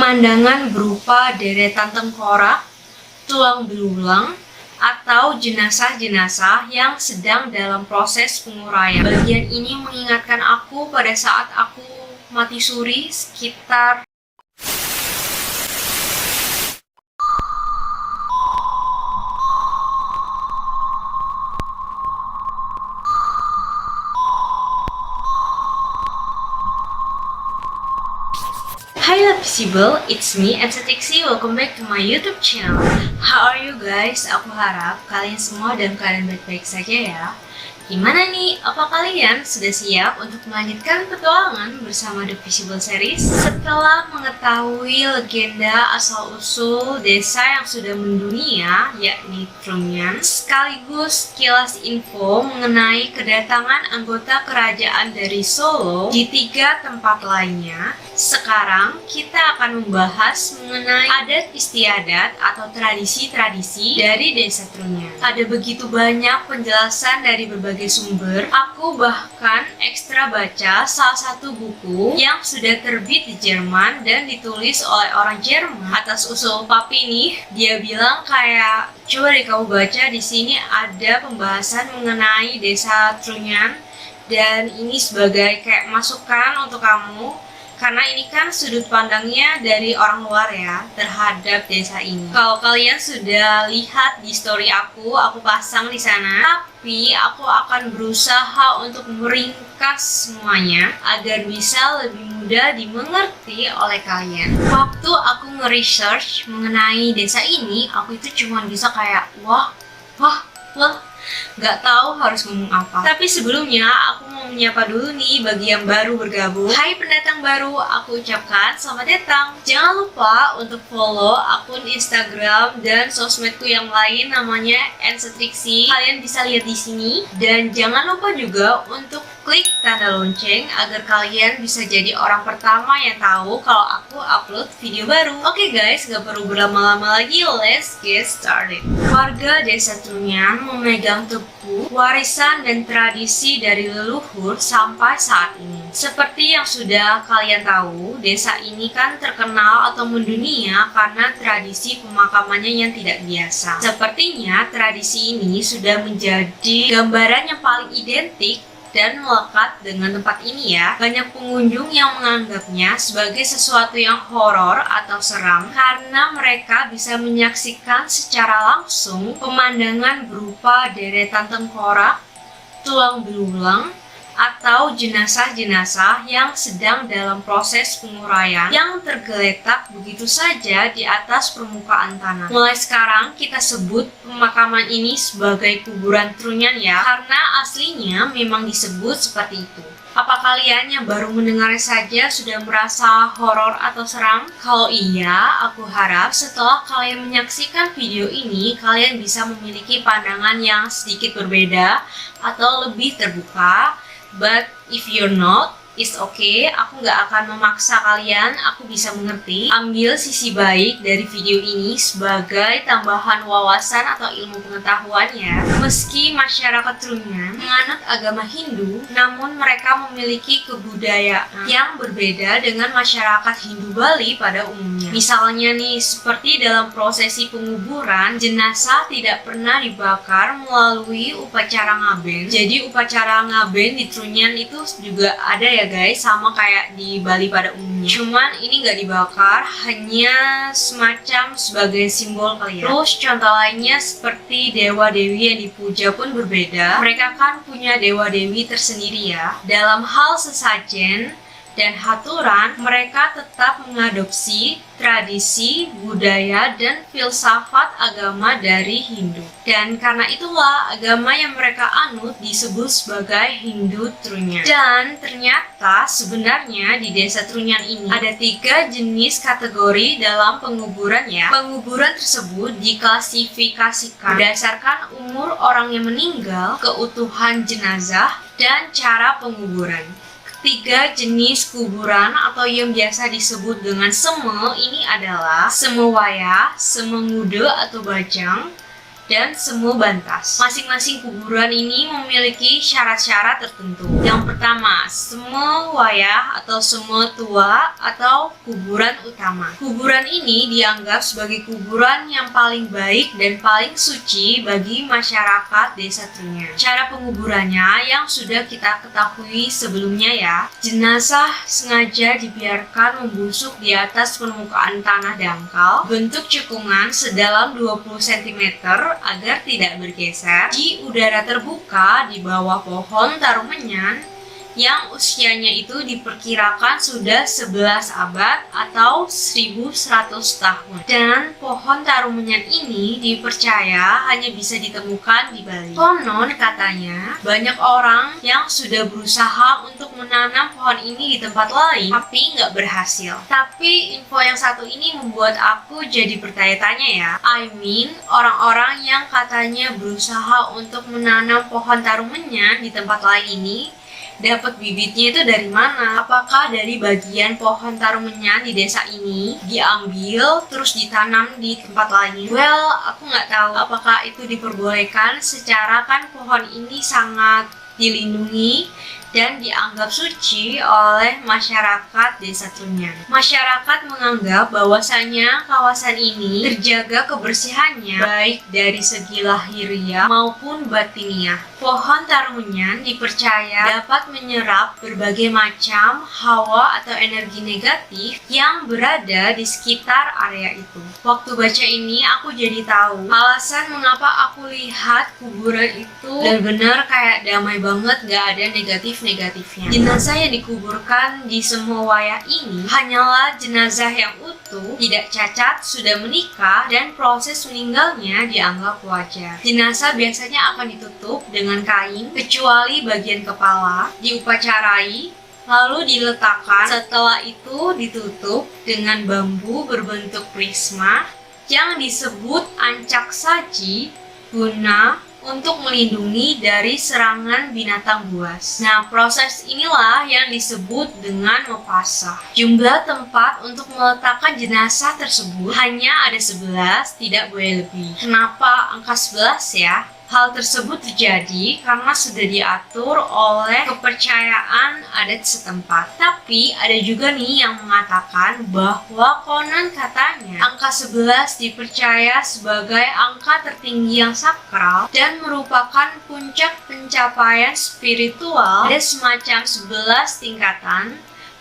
Pemandangan berupa deretan tengkorak, tulang belulang, atau jenazah-jenazah yang sedang dalam proses penguraian. Bagian ini mengingatkan aku pada saat aku mati suri sekitar Hi Love Visible, it's me, Trixie. Welcome back to my YouTube channel. How are you guys? Aku harap kalian semua dalam keadaan baik-baik saja ya. Gimana nih? Apa kalian sudah siap untuk melanjutkan petualangan bersama The Visible Series? Setelah mengetahui legenda asal-usul desa yang sudah mendunia, yakni Trunyan, sekaligus kilas info mengenai kedatangan anggota kerajaan dari Solo di 3 tempat lainnya, sekarang kita akan membahas mengenai adat istiadat atau tradisi-tradisi dari desa Trunyan. Ada begitu banyak penjelasan dari berbagai sumber. Aku bahkan ekstra baca salah satu buku yang sudah terbit di Jerman dan ditulis oleh orang Jerman atas usul papi nih. Dia bilang kayak, coba deh kamu baca, di sini ada pembahasan mengenai desa Trunyan dan ini sebagai kayak masukan untuk kamu. Karena ini kan sudut pandangnya dari orang luar ya terhadap desa ini. Kalau kalian sudah lihat di story aku pasang di sana. Tapi aku akan berusaha untuk meringkas semuanya agar bisa lebih mudah dimengerti oleh kalian. Waktu aku nge-research mengenai desa ini, aku itu cuma bisa kayak wah, nggak tahu harus ngomong apa. Tapi sebelumnya aku mau menyapa dulu nih bagi yang baru bergabung. Hai pendatang baru, aku ucapkan selamat datang. Jangan lupa untuk follow akun Instagram dan sosmedku yang lain namanya Trixie. Kalian bisa lihat di sini dan jangan lupa juga untuk klik tanda lonceng agar kalian bisa jadi orang pertama yang tahu kalau aku upload video baru. Oke guys, gak perlu berlama-lama lagi, let's get started. Warga desa Trunyan memegang teguh warisan dan tradisi dari leluhur sampai saat ini. Seperti yang sudah kalian tahu, desa ini kan terkenal atau mendunia karena tradisi pemakamannya yang tidak biasa. Sepertinya tradisi ini sudah menjadi gambaran yang paling identik dan melekat dengan tempat ini ya. Banyak pengunjung yang menganggapnya sebagai sesuatu yang horor atau seram karena mereka bisa menyaksikan secara langsung pemandangan berupa deretan tengkorak, tulang belulang, atau jenazah-jenazah yang sedang dalam proses penguraian yang tergeletak begitu saja di atas permukaan tanah. Mulai sekarang kita sebut pemakaman ini sebagai kuburan Trunyan ya, karena aslinya memang disebut seperti itu. Apa kalian yang baru mendengarnya saja sudah merasa horor atau seram? Kalau iya, aku harap setelah kalian menyaksikan video ini, kalian bisa memiliki pandangan yang sedikit berbeda atau lebih terbuka. But if you're not, it's okay. Aku gak akan memaksa kalian, aku bisa mengerti. Ambil sisi baik dari video ini sebagai tambahan wawasan atau ilmu pengetahuan ya. Meski masyarakat Trunyan menganut agama Hindu, namun mereka memiliki kebudayaan yang berbeda dengan masyarakat Hindu Bali pada umumnya. Misalnya nih, seperti dalam prosesi penguburan, jenazah tidak pernah dibakar melalui upacara ngaben. Jadi upacara ngaben di Trunyan itu juga ada ya guys, sama kayak di Bali pada umumnya. Cuman ini nggak dibakar, hanya semacam sebagai simbol kali ya. Terus contoh lainnya seperti dewa-dewi yang dipuja pun berbeda. Mereka kan punya dewa-dewi tersendiri ya. Dalam hal sesajen dan haturan, mereka tetap mengadopsi tradisi, budaya, dan filsafat agama dari Hindu. Dan karena itulah agama yang mereka anut disebut sebagai Hindu Trunyan. Dan ternyata sebenarnya di desa Trunyan ini ada 3 jenis kategori dalam penguburan ya. Penguburan tersebut diklasifikasikan berdasarkan umur orang yang meninggal, keutuhan jenazah, dan cara penguburan. 3 jenis kuburan atau yang biasa disebut dengan seme ini adalah seme wayah, seme ngude atau bajang, dan semu bantas. Masing-masing kuburan ini memiliki syarat-syarat tertentu. Yang pertama, semu wayah atau semu tua atau kuburan utama. Kuburan ini dianggap sebagai kuburan yang paling baik dan paling suci bagi masyarakat desa Trunyan. Cara penguburannya yang sudah kita ketahui sebelumnya ya. Jenazah sengaja dibiarkan membusuk di atas permukaan tanah dangkal, bentuk cekungan sedalam 20 cm agar tidak bergeser di udara terbuka di bawah pohon tarumenyan yang usianya itu diperkirakan sudah 11 abad atau 1100 tahun. Dan pohon tarumenyan ini dipercaya hanya bisa ditemukan di Bali. Konon katanya banyak orang yang sudah berusaha untuk menanam pohon ini di tempat lain tapi nggak berhasil. Tapi info yang satu ini membuat aku jadi bertanya-tanya ya. Orang-orang yang katanya berusaha untuk menanam pohon tarumenyan di tempat lain ini dapat bibitnya itu dari mana? Apakah dari bagian pohon tarumenyan di desa ini diambil terus ditanam di tempat lain? Well, aku nggak tahu apakah itu diperbolehkan. Secara kan pohon ini sangat dilindungi dan dianggap suci oleh masyarakat desa Trunyan. Masyarakat menganggap bahwasanya kawasan ini terjaga kebersihannya baik dari segi lahiriah maupun batiniah. Pohon tarumenyan dipercaya dapat menyerap berbagai macam hawa atau energi negatif yang berada di sekitar area itu. Waktu baca ini aku jadi tahu alasan mengapa aku lihat kuburan itu benar-benar kayak damai banget, gak ada negatifnya. Jenazah yang dikuburkan di semua wayah ini hanyalah jenazah yang utuh, tidak cacat, sudah menikah, dan proses meninggalnya dianggap wajar. Jenazah biasanya akan ditutup dengan kain, kecuali bagian kepala, diupacarai, lalu diletakkan. Setelah itu ditutup dengan bambu berbentuk prisma yang disebut ancak saji guna untuk melindungi dari serangan binatang buas. Nah, proses inilah yang disebut dengan mepasah. Jumlah tempat untuk meletakkan jenazah tersebut hanya ada 11, tidak boleh lebih. Kenapa angka 11 ya? Hal tersebut terjadi karena sudah diatur oleh kepercayaan adat setempat. Tapi ada juga nih yang mengatakan bahwa konon katanya angka 11 dipercaya sebagai angka tertinggi yang sakral dan merupakan puncak pencapaian spiritual. Ada semacam 11 tingkatan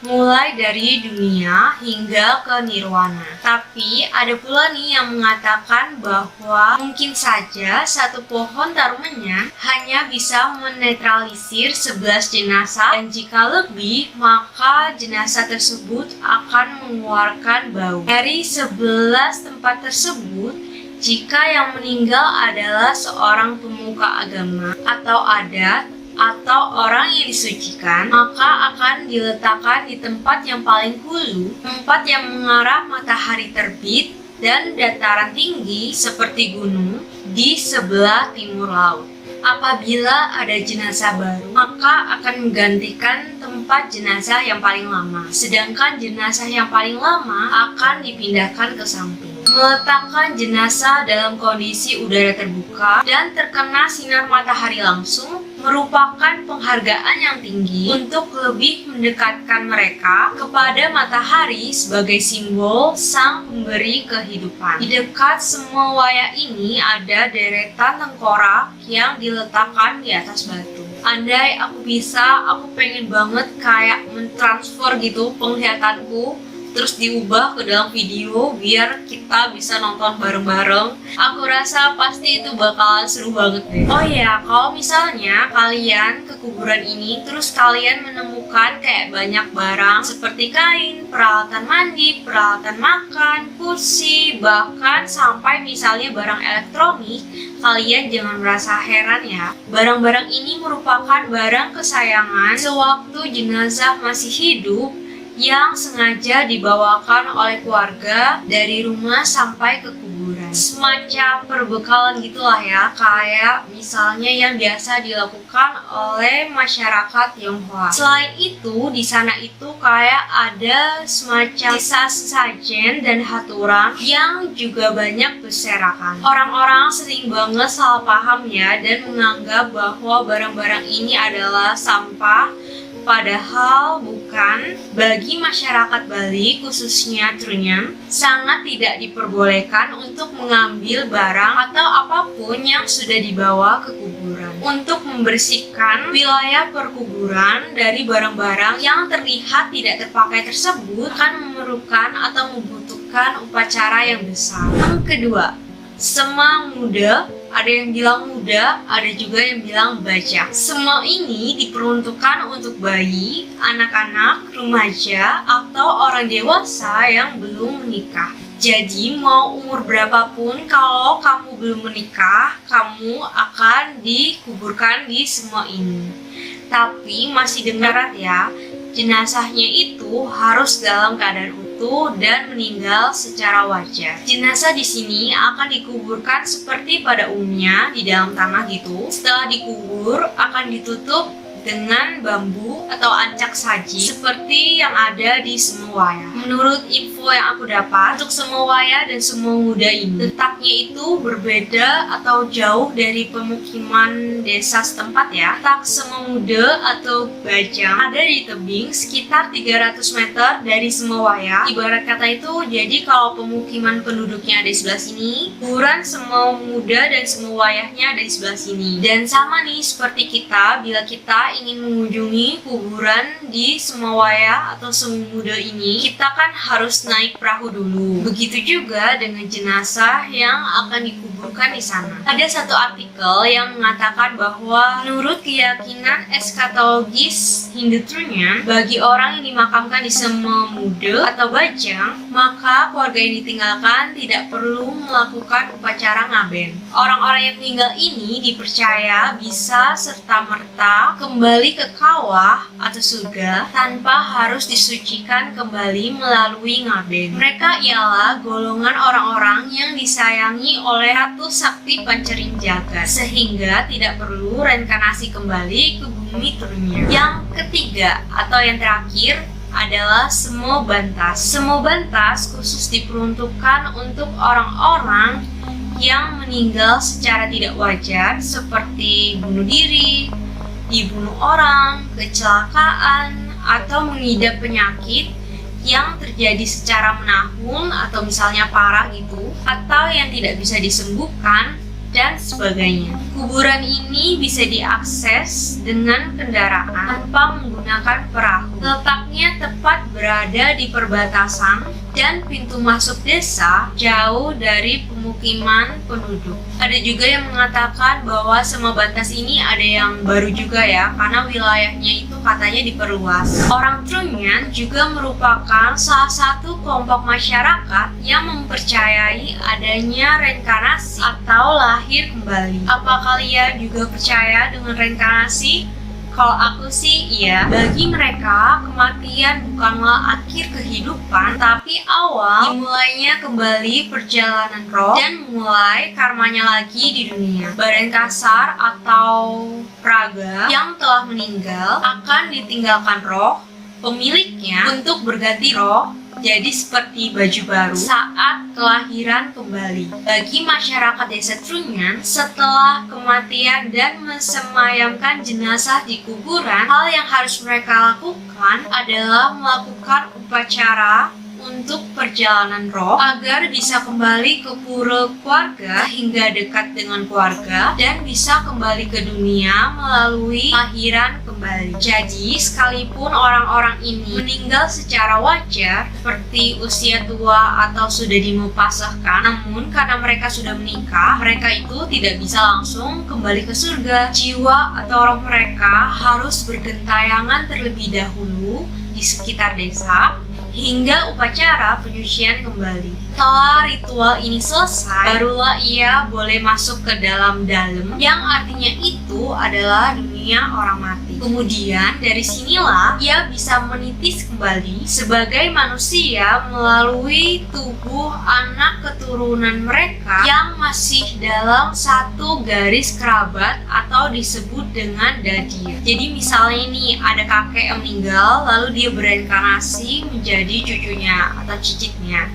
mulai dari dunia hingga ke nirwana. Tapi ada pula nih yang mengatakan bahwa mungkin saja satu pohon tarumenyan hanya bisa menetralisir 11 jenazah, dan jika lebih maka jenazah tersebut akan mengeluarkan bau. Dari 11 tempat tersebut, jika yang meninggal adalah seorang pemuka agama atau adat atau orang yang disucikan, maka akan diletakkan di tempat yang paling hulu, tempat yang mengarah matahari terbit dan dataran tinggi seperti gunung di sebelah timur laut. Apabila ada jenazah baru, maka akan menggantikan tempat jenazah yang paling lama, sedangkan jenazah yang paling lama akan dipindahkan ke samping. Meletakkan jenazah dalam kondisi udara terbuka dan terkena sinar matahari langsung merupakan penghargaan yang tinggi untuk lebih mendekatkan mereka kepada matahari sebagai simbol sang pemberi kehidupan. Di dekat semua wayah ini ada deretan tengkorak yang diletakkan di atas batu. Andai aku bisa, aku pengen banget kayak mentransfer gitu penglihatanku, terus diubah ke dalam video biar kita bisa nonton bareng-bareng. Aku rasa pasti itu bakalan seru banget deh. Oh ya, kalau misalnya kalian ke kuburan ini terus kalian menemukan kayak banyak barang seperti kain, peralatan mandi, peralatan makan, kursi, bahkan sampai misalnya barang elektronik, kalian jangan merasa heran ya. Barang-barang ini merupakan barang kesayangan sewaktu jenazah masih hidup yang sengaja dibawakan oleh keluarga dari rumah sampai ke kuburan. kuburan. Semacam perbekalan gitulah ya, kayak misalnya yang biasa dilakukan oleh masyarakat Tionghoa. Selain itu, di sana itu kayak ada semacam sisa sajen dan haturan yang juga banyak berserakan. Orang-orang sering banget salah paham ya dan menganggap bahwa barang-barang ini adalah sampah. Padahal bukan. Bagi masyarakat Bali, khususnya Trunyan, sangat tidak diperbolehkan untuk mengambil barang atau apapun yang sudah dibawa ke kuburan. Untuk membersihkan wilayah perkuburan dari barang-barang yang terlihat tidak terpakai tersebut akan memerlukan atau membutuhkan upacara yang besar. Yang kedua, Sema Muda. Ada yang bilang muda, ada juga yang bilang baca. Semua ini diperuntukkan untuk bayi, anak-anak, remaja, atau orang dewasa yang belum menikah. Jadi mau umur berapapun, kalau kamu belum menikah, kamu akan dikuburkan di semua ini. Tapi masih dengar ya, jenazahnya itu harus dalam keadaan utuh dan meninggal secara wajar. Jenazah di sini akan dikuburkan seperti pada umumnya di dalam tanah gitu. Setelah dikubur akan ditutup dengan bambu atau ancak saji seperti yang ada di Semowaya. Menurut info yang aku dapat, untuk Semowaya dan Semomuda ini letaknya itu berbeda atau jauh dari pemukiman desa setempat ya. Letak Semomuda atau Bajang ada di tebing sekitar 300 meter dari Semowaya. Ibarat kata itu, jadi kalau pemukiman penduduknya ada di sebelah sini, kuburan Semomuda dan Semowayahnya ada di sebelah sini. Dan sama nih seperti kita, bila kita ingin mengunjungi kuburan di Semowaya atau Semomuda ini, kita kan harus naik perahu dulu. Begitu juga dengan jenazah yang akan dikuburkan di sana. Ada satu artikel yang mengatakan bahwa menurut keyakinan eskatologis Hindu Trunyan, bagi orang yang dimakamkan di Semomuda atau Bajang, maka keluarga yang ditinggalkan tidak perlu melakukan upacara ngaben. Orang-orang yang meninggal ini dipercaya bisa serta-merta kembali ke kawah atau surga tanpa harus disucikan kembali melalui ngaben. Mereka ialah golongan orang-orang yang disayangi oleh Ratu Sakti Pancering Jagat, sehingga tidak perlu reinkarnasi kembali ke bumi Trunyan. Yang ketiga atau yang terakhir adalah Semo Bantas. Semo Bantas khusus diperuntukkan untuk orang-orang yang meninggal secara tidak wajar seperti bunuh diri, dibunuh orang, kecelakaan, atau mengidap penyakit yang terjadi secara menahun atau misalnya parah gitu, atau yang tidak bisa disembuhkan, dan sebagainya. Kuburan ini bisa diakses dengan kendaraan tanpa menggunakan perahu. Letaknya tepat berada di perbatasan dan pintu masuk desa jauh dari pemukiman penduduk. Ada juga yang mengatakan bahwa Sema Bantas ini ada yang baru juga ya, karena wilayahnya itu katanya diperluas. Orang Trunyan juga merupakan salah satu kelompok masyarakat yang mempercayai adanya reinkarnasi atau lahir kembali. Apa kalian juga percaya dengan reinkarnasi? Kalau aku sih iya. Bagi mereka, kematian bukanlah akhir kehidupan, tapi awal dimulainya kembali perjalanan roh dan mulai karmanya lagi di dunia. Badan kasar atau praga yang telah meninggal akan ditinggalkan roh pemiliknya untuk berganti roh jadi seperti baju baru saat kelahiran kembali. Bagi masyarakat desa Trunyan, setelah kematian dan mensemayamkan jenazah di kuburan, hal yang harus mereka lakukan adalah melakukan upacara untuk perjalanan roh agar bisa kembali ke pura keluarga hingga dekat dengan keluarga dan bisa kembali ke dunia melalui lahiran kembali. Jadi sekalipun orang-orang ini meninggal secara wajar seperti usia tua atau sudah dimupasahkan, namun karena mereka sudah menikah, mereka itu tidak bisa langsung kembali ke surga. Jiwa atau roh mereka harus bergentayangan terlebih dahulu di sekitar desa hingga upacara penyucian kembali. Setelah ritual ini selesai, barulah ia boleh masuk ke dalam yang artinya itu adalah dunia orang mati. Kemudian dari sinilah ia bisa menitis kembali sebagai manusia melalui tubuh anak keturunan mereka yang masih dalam satu garis kerabat atau disebut dengan dadir. Jadi misalnya ini ada kakek yang meninggal lalu dia bereinkarnasi menjadi cucunya atau cicitnya.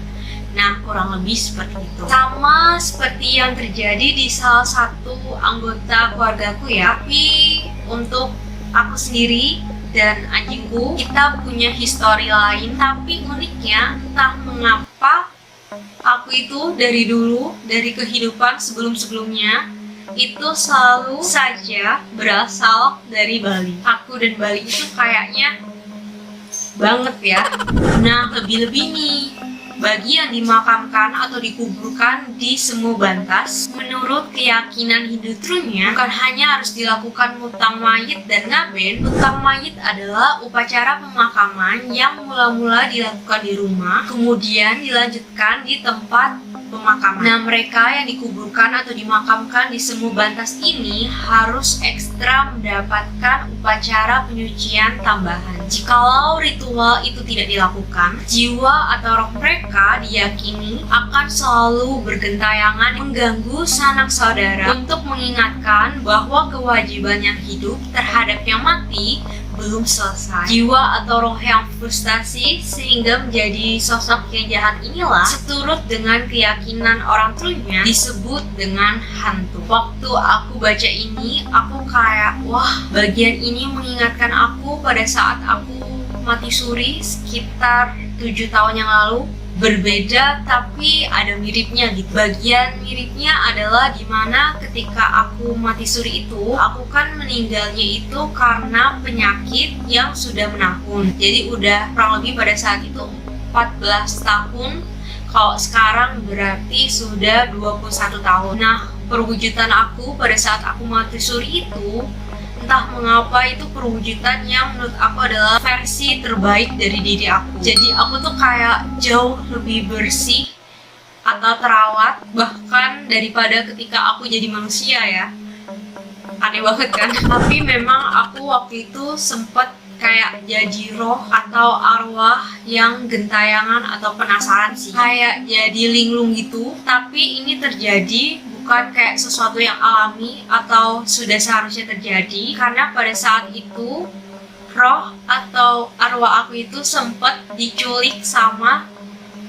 Nah, kurang lebih seperti itu. Sama seperti yang terjadi di salah satu anggota keluargaku ya. Tapi untuk aku sendiri dan anjingku, kita punya histori lain. Tapi uniknya, entah mengapa aku itu dari dulu, dari kehidupan sebelum-sebelumnya, itu selalu saja berasal dari Bali. Aku dan Bali itu kayaknya banget ya. Nah, lebih-lebih nih, bagi yang dimakamkan atau dikuburkan di Semu Bantas, menurut keyakinan Hindu Trunya, bukan hanya harus dilakukan mutang mayit dan ngaben. Mutang mayit adalah upacara pemakaman yang mula-mula dilakukan di rumah, kemudian dilanjutkan di tempat pemakaman. Nah, mereka yang dikuburkan atau dimakamkan di Semu Bantas ini harus ekstra mendapatkan upacara penyucian tambahan. Jikalau ritual itu tidak dilakukan, jiwa atau roh mereka diyakini akan selalu bergentayangan mengganggu sanak saudara untuk mengingatkan bahwa kewajiban yang hidup terhadap yang mati belum selesai. Jiwa atau roh yang frustasi sehingga menjadi sosok yang jahat inilah, seturut dengan keyakinan orang Trunya, disebut dengan hantu. Waktu aku baca ini, aku kayak, wah, bagian ini mengingatkan aku pada saat aku mati suri sekitar 7 tahun yang lalu. Berbeda tapi ada miripnya gitu. Bagian miripnya adalah dimana ketika aku mati suri itu, aku kan meninggalnya itu karena penyakit yang sudah menahun. Jadi udah kurang lebih pada saat itu 14 tahun. Kalau sekarang berarti sudah 21 tahun. Nah, perwujudan aku pada saat aku mati suri itu, entah mengapa itu perwujudan yang menurut aku adalah versi terbaik dari diri aku. Jadi aku tuh kayak jauh lebih bersih atau terawat bahkan daripada ketika aku jadi manusia ya. Aneh banget kan? Tapi memang aku waktu itu sempat kayak jadi roh atau arwah yang gentayangan atau penasaran sih. Kayak jadi linglung gitu. Tapi ini terjadi bukan kayak sesuatu yang alami atau sudah seharusnya terjadi, karena pada saat itu roh atau arwah aku itu sempat diculik sama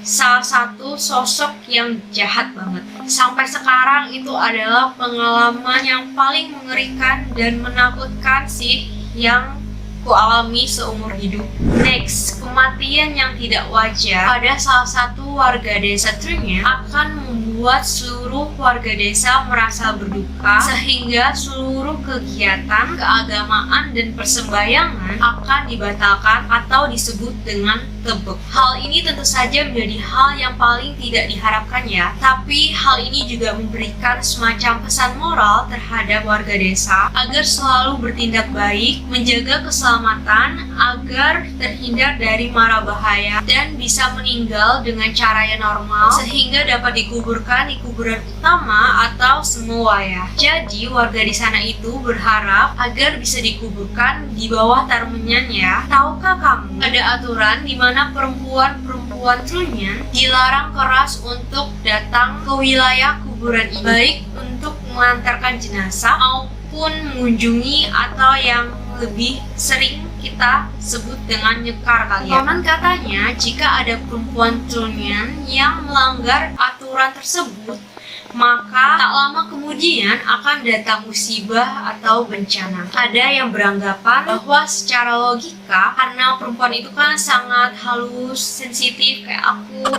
salah satu sosok yang jahat banget. Sampai sekarang itu adalah pengalaman yang paling mengerikan dan menakutkan sih yang ku alami seumur hidup. Next, kematian yang tidak wajar pada salah satu warga desa Trunya akan membuat seluruh warga desa merasa berduka, sehingga seluruh kegiatan keagamaan dan persembahyangan akan dibatalkan atau disebut dengan tebek. Hal ini tentu saja menjadi hal yang paling tidak diharapkan ya, tapi hal ini juga memberikan semacam pesan moral terhadap warga desa agar selalu bertindak baik, menjaga keselamatan agar terhindar dari mara bahaya dan bisa meninggal dengan cara yang normal sehingga dapat dikuburkan di kuburan utama atau semua ya. Jadi warga di sana itu berharap agar bisa dikuburkan di bawah Tarmenyan ya. Tahukah kamu ada aturan di mana perempuan Trunya dilarang keras untuk datang ke wilayah kuburan ini, baik untuk mengantarkan jenazah maupun mengunjungi atau yang lebih sering kita sebut dengan nyekar kali ya. Konon katanya jika ada perempuan Trunya yang melanggar aturan tersebut, maka tak lama kemudian akan datang musibah atau bencana. Ada yang beranggapan bahwa secara logika, karena perempuan itu kan sangat halus, sensitif kayak aku,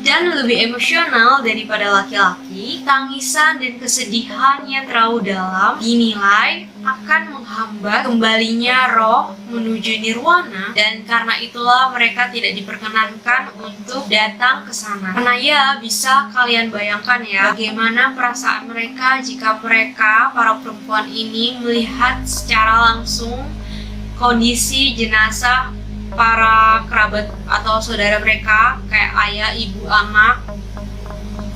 dan lebih emosional daripada laki-laki, tangisan dan kesedihan yang terlalu dalam dinilai akan menghambat kembalinya roh menuju nirwana, dan karena itulah mereka tidak diperkenankan untuk datang ke sana. Karena ya, bisa kalian bayangkan ya, bagaimana perasaan mereka jika mereka, para perempuan ini, melihat secara langsung kondisi jenazah para kerabat atau saudara mereka, kayak ayah, ibu, anak,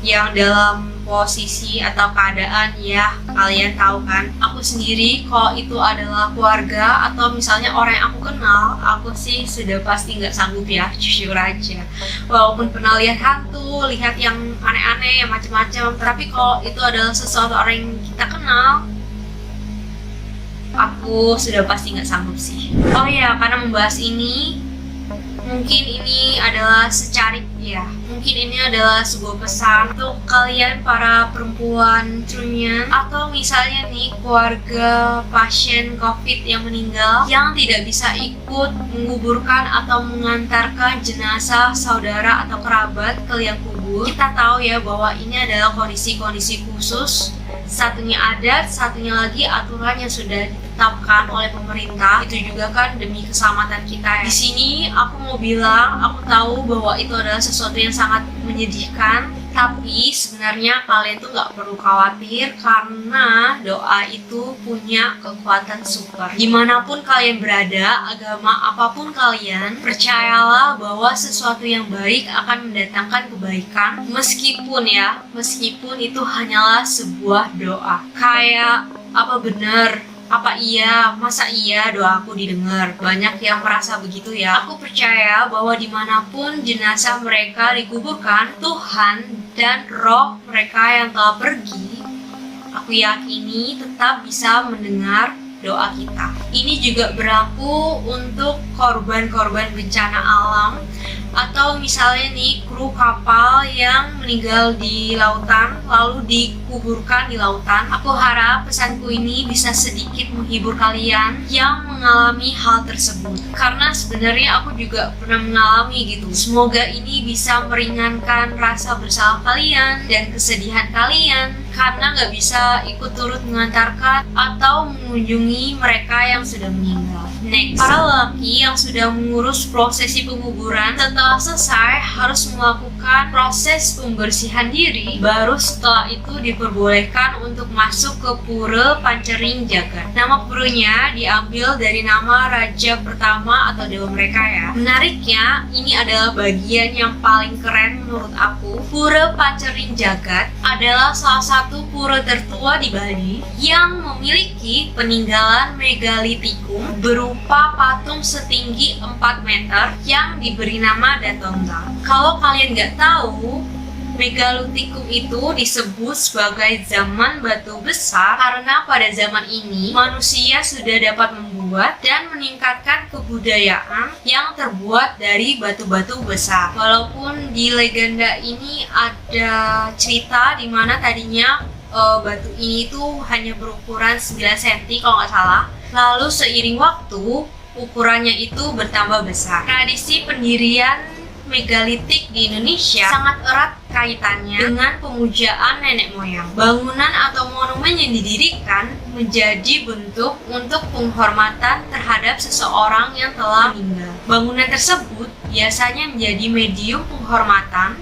yang dalam posisi atau keadaan ya kalian tahu kan, aku sendiri kalau itu adalah keluarga atau misalnya orang yang aku kenal, aku sih sudah pasti nggak sanggup ya, jujur aja. Walaupun pernah lihat hantu, lihat yang aneh-aneh, yang macam-macam, tapi kalau itu adalah sesuatu orang yang kita kenal, aku sudah pasti nggak sanggup sih. Oh ya, karena membahas ini, mungkin ini adalah mungkin ini adalah sebuah pesan untuk kalian para perempuan trunyan atau misalnya nih keluarga pasien COVID yang meninggal yang tidak bisa ikut menguburkan atau mengantarkan jenazah saudara atau kerabat ke liang kubur. Kita tahu ya bahwa ini adalah kondisi-kondisi khusus, satunya adat, satunya lagi aturan yang sudah ditetapkan oleh pemerintah. Itu juga kan demi keselamatan kita ya. Di sini aku mau bilang, aku tahu bahwa itu adalah sesuatu yang sangat menyedihkan, tapi sebenarnya kalian tuh nggak perlu khawatir karena doa itu punya kekuatan super. Dimanapun kalian berada, agama apapun kalian, percayalah bahwa sesuatu yang baik akan mendatangkan kebaikan, meskipun itu hanyalah sebuah doa. Kayak apa benar? Apa iya? Masa iya doaku didengar? Banyak yang merasa begitu ya. Aku percaya bahwa dimanapun jenazah mereka dikuburkan, Tuhan dan roh mereka yang telah pergi, aku yakini tetap bisa mendengar doa kita. Ini juga berlaku untuk korban-korban bencana alam atau misalnya nih kru kapal yang meninggal di lautan lalu dikuburkan di lautan. Aku harap pesanku ini bisa sedikit menghibur kalian yang mengalami hal tersebut, karena sebenarnya aku juga pernah mengalami gitu. Semoga ini bisa meringankan rasa bersalah kalian dan kesedihan kalian karena nggak bisa ikut turut mengantarkan atau mengunjungi mereka yang sudah meninggal. Next, para lelaki yang sudah mengurus prosesi penguburan setelah selesai harus melakukan proses pembersihan diri. Baru setelah itu diperbolehkan untuk masuk ke Pura Pancering Jagat. Nama puranya diambil dari nama raja pertama atau dewa mereka ya. Menariknya, ini adalah bagian yang paling keren menurut aku. Pura Pancering Jagat adalah salah satu pura tertua di Bali yang memiliki peninggalan megalitikum berupa patung setinggi 4 meter yang diberi nama Datonga. Kalau kalian nggak tahu, megalitikum itu disebut sebagai zaman batu besar karena pada zaman ini manusia sudah dapat membuat dan meningkatkan kebudayaan yang terbuat dari batu-batu besar. Walaupun di legenda ini ada cerita di mana tadinya batu ini tuh hanya berukuran 9 cm kalau nggak salah. Lalu seiring waktu, ukurannya itu bertambah besar. Tradisi pendirian megalitik di Indonesia sangat erat kaitannya dengan pemujaan nenek moyang. Bangunan atau monumen yang didirikan menjadi bentuk untuk penghormatan terhadap seseorang yang telah meninggal. Bangunan tersebut biasanya menjadi medium penghormatan,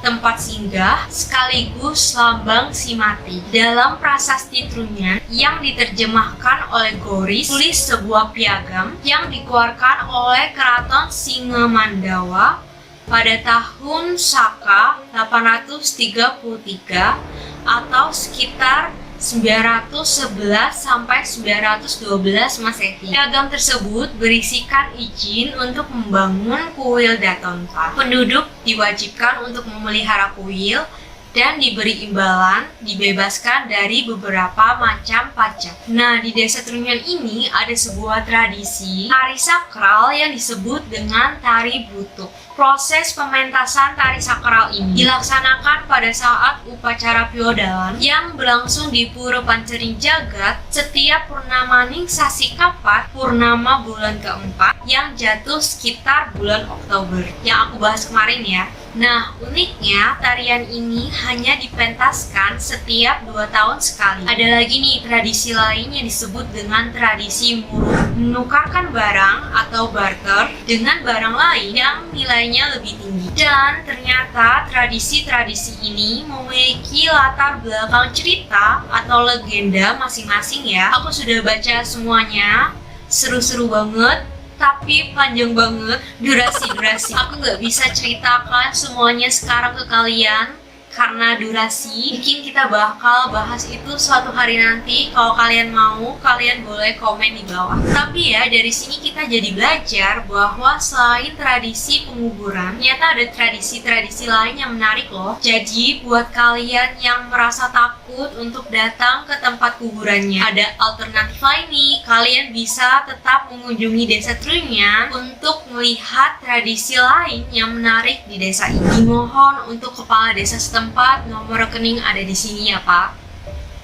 tempat singgah, sekaligus lambang si mati. Dalam prasasti Trunyan yang diterjemahkan oleh Goris, tulis sebuah piagam yang dikeluarkan oleh Keraton Singamandawa pada tahun Saka 833 atau sekitar 911 sampai 912 Masehi. Piagam tersebut berisikan izin untuk membangun kuil Datonta. Penduduk diwajibkan untuk memelihara kuil dan diberi imbalan, dibebaskan dari beberapa macam pajak. Nah, di desa Trunyan ini ada sebuah tradisi tari sakral yang disebut dengan tari butuk. Proses pementasan tari sakral ini dilaksanakan pada saat upacara piodalan yang berlangsung di Pura Pancering Jagat setiap purnamaning sasi kapat, purnama bulan keempat yang jatuh sekitar bulan Oktober yang aku bahas kemarin ya. Nah, uniknya tarian ini hanya dipentaskan setiap 2 tahun sekali. Ada lagi nih tradisi lain yang disebut dengan tradisi murung, menukarkan barang atau barter dengan barang lain yang nilainya lebih tinggi. Dan ternyata tradisi-tradisi ini memiliki latar belakang cerita atau legenda masing-masing ya. Aku sudah baca semuanya, seru-seru banget. Tapi panjang banget durasi. Aku nggak bisa ceritakan semuanya sekarang ke kalian karena durasi, mungkin kita bakal bahas itu suatu hari nanti. Kalau kalian mau, kalian boleh komen di bawah. Tapi ya, dari sini kita jadi belajar bahwa selain tradisi penguburan, ternyata ada tradisi-tradisi lain yang menarik loh. Jadi buat kalian yang merasa takut untuk datang ke tempat kuburannya, ada alternatif lain nih. Kalian bisa tetap mengunjungi Desa Trunyan untuk melihat tradisi lain yang menarik di desa ini. Dimohon untuk kepala desa setempat, nomor rekening ada di sini ya Pak.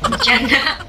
Bercanda.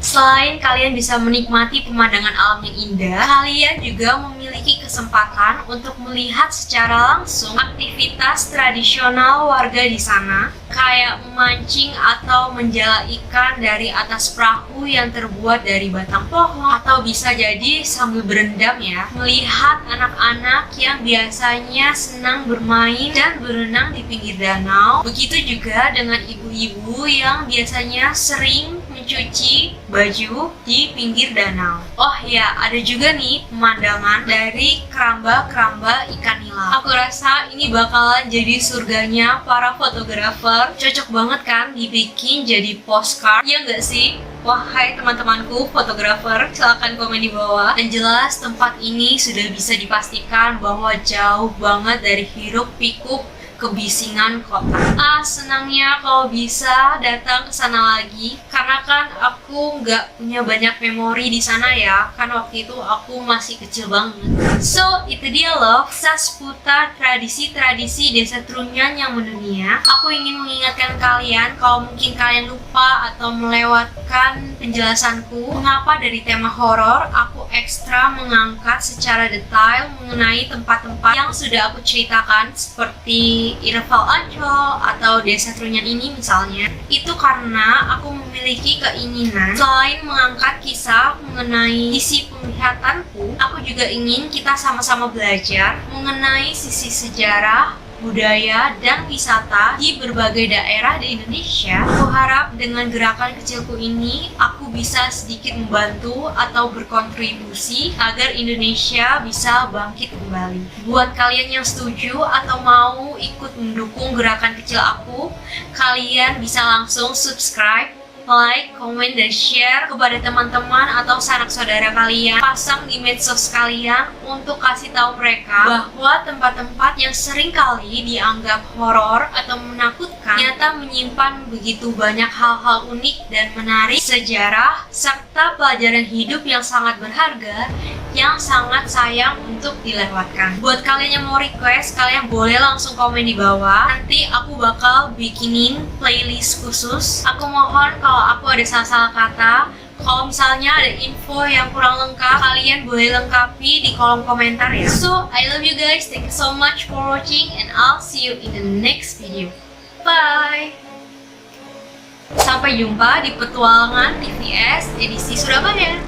Selain kalian bisa menikmati pemandangan alam yang indah, kalian juga memiliki kesempatan untuk melihat secara langsung aktivitas tradisional warga di sana, kayak memancing atau menjala ikan dari atas perahu yang terbuat dari batang pohon, atau bisa jadi sambil berendam ya, melihat anak-anak yang biasanya senang bermain dan berenang di pinggir danau. Begitu juga dengan ibu-ibu yang biasanya sering mencuci baju di pinggir danau. Oh ya, ada juga nih pemandangan dari keramba-keramba ikan nila. Aku rasa ini bakalan jadi surganya para fotografer. Cocok banget kan dibikin jadi postcard, ya nggak sih? Wahai teman-temanku fotografer, silahkan komen di bawah. Dan jelas tempat ini sudah bisa dipastikan bahwa jauh banget dari hiruk pikuk kebisingan kota. Senangnya kalau bisa datang ke sana lagi, karena kan aku nggak punya banyak memori di sana ya, kan waktu itu aku masih kecil banget. So, itu dia loh kisah seputar tradisi-tradisi Desa Trunyan yang mendunia. Aku ingin mengingatkan kalian kalau mungkin kalian lupa atau melewatkan penjelasanku, mengapa dari tema horor aku ekstra mengangkat secara detail mengenai tempat-tempat yang sudah aku ceritakan seperti Irfal Ancol atau Desa Trunyan ini misalnya. Itu karena aku memiliki keinginan selain mengangkat kisah mengenai sisi penglihatanku, aku juga ingin kita sama-sama belajar mengenai sisi sejarah, budaya, dan wisata di berbagai daerah di Indonesia. Aku harap dengan gerakan kecilku ini, aku bisa sedikit membantu atau berkontribusi agar Indonesia bisa bangkit kembali. Buat kalian yang setuju atau mau ikut mendukung gerakan kecil aku, kalian bisa langsung subscribe, like, komen, dan share kepada teman-teman atau sanak saudara kalian. Pasang di medsos kalian untuk kasih tahu mereka bahwa tempat-tempat yang sering kali dianggap horor atau menakutkan ternyata menyimpan begitu banyak hal-hal unik dan menarik, sejarah, serta pelajaran hidup yang sangat berharga yang sangat sayang untuk dilewatkan. Buat kalian yang mau request, kalian boleh langsung komen di bawah. Nanti aku bakal bikinin playlist khusus. Aku mohon kalau aku ada salah-salah kata, kalau misalnya ada info yang kurang lengkap, kalian boleh lengkapi di kolom komentar ya. So, I love you guys. Thank you so much for watching and I'll see you in the next video. Bye! Sampai jumpa di petualangan TVS edisi Surabaya.